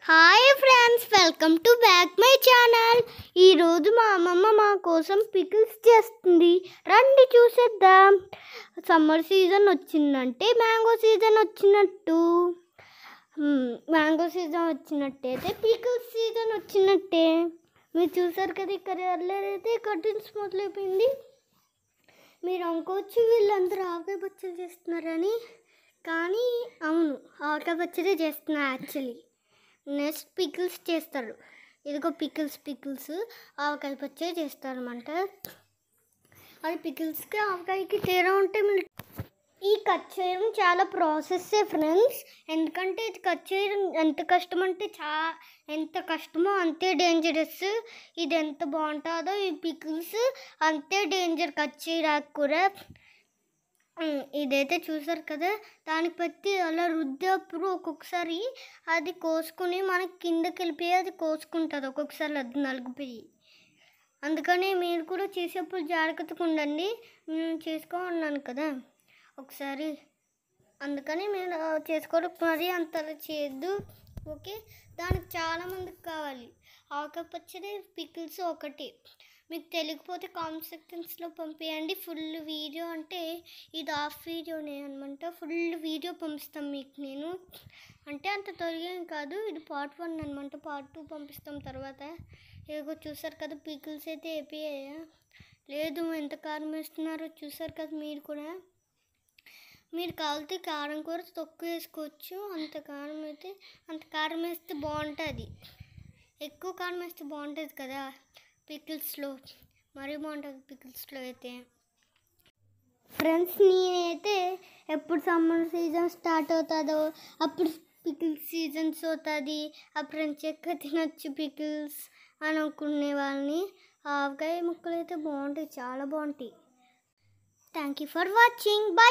Hi friends, welcome to back my channel. ఈరోజు మా అమ్మమ్మ మా కోసం పికిల్స్ చేస్తుంది. రండి చూసేద్దాం. సమ్మర్ సీజన్ వచ్చిందంటే మ్యాంగో సీజన్ వచ్చినట్టు. మ్యాంగో సీజన్ వచ్చినట్టయితే పికిల్స్ సీజన్ వచ్చినట్టే. మీరు చూసారు కదా, ఇక్కడ అయితే కర్టన్స్ మొదలైపోయింది. మీరు అనుకోవచ్చు వీళ్ళందరూ ఆవకాయ పచ్చడి చేస్తున్నారని, కానీ అవును, ఆవకాయ పచ్చడి చేస్తున్నారు యాక్చువల్లీ. నెక్స్ట్ పికిల్స్ చేస్తారు. ఇదిగో పికిల్స్ ఆవకాయ పచ్చడి చేస్తారన్నమాట. అది పికిల్స్కి ఆవకాయకి తేడా ఉంటే ఈ కట్ చేయడం చాలా ప్రాసెస్సే ఫ్రెండ్స్. ఎందుకంటే ఇది కట్ చేయడం ఎంత కష్టం అంటే ఎంత కష్టమో అంతే డేంజరస్. ఇది ఎంత బాగుంటుందో ఈ పికిల్స్ అంతే డేంజర్ కట్ చేయడానికి కూడా. ఇదైతే చూసారు కదా, దానికి బట్టి అలా రుద్దేప్పుడు ఒక్కొక్కసారి అది కోసుకుని మనకి కిందకి వెళ్ళిపోయి అది కోసుకుంటుంది, ఒక్కొక్కసారి అది నలిగిపోయి. అందుకని మీరు కూడా చేసేప్పుడు జాగ్రత్తగా ఉండండి. నేను చేసుకోమన్నాను కదా ఒకసారి, అందుకని మీరు చేసుకోవడం మరి అంతలా చేయొద్దు, ఓకే. దానికి చాలామందికి కావాలి ఆవకాయ పచ్చడి, పికిల్స్ ఒకటి. మీకు తెలియకపోతే కామెంట్ సెక్షన్స్లో పంపించండి. ఫుల్ వీడియో అంటే ఇది హాఫ్ వీడియోనే అనమాట. ఫుల్ వీడియో పంపిస్తాం మీకు నేను. అంటే అంత త్వరగా ఏం కాదు, ఇది పార్ట్ 1 అనమాట. పార్ట్ 2 పంపిస్తాం తర్వాత. ఇదిగో చూసారు కదా, పికిల్స్ అయితే అయిపోయాయా లేదు, ఎంత కారం వేస్తున్నారో చూసారు కదా మీరు కూడా. మీరు కావాలితే కారం కూడా తక్కువ వేసుకోవచ్చు. అంత కారం వేస్తే బాగుంటుంది. ఎక్కువ కారం వేస్తే బాగుంటుంది కదా పికిల్స్లో, మరీ బాగుంటుంది పికిల్స్లో అయితే. ఫ్రెండ్స్, నేనైతే ఎప్పుడు సమ్మర్ సీజన్ స్టార్ట్ అవుతుందో అప్పుడు పికిల్స్ సీజన్స్ అవుతుంది, అప్పుడు చెక్క తినొచ్చు పికిల్స్ అని అనుకునే వాళ్ళని. ఆవకాయ ముక్కలు అయితే బాగుంటాయి, చాలా బాగుంటాయి. Thank you for watching. Bye.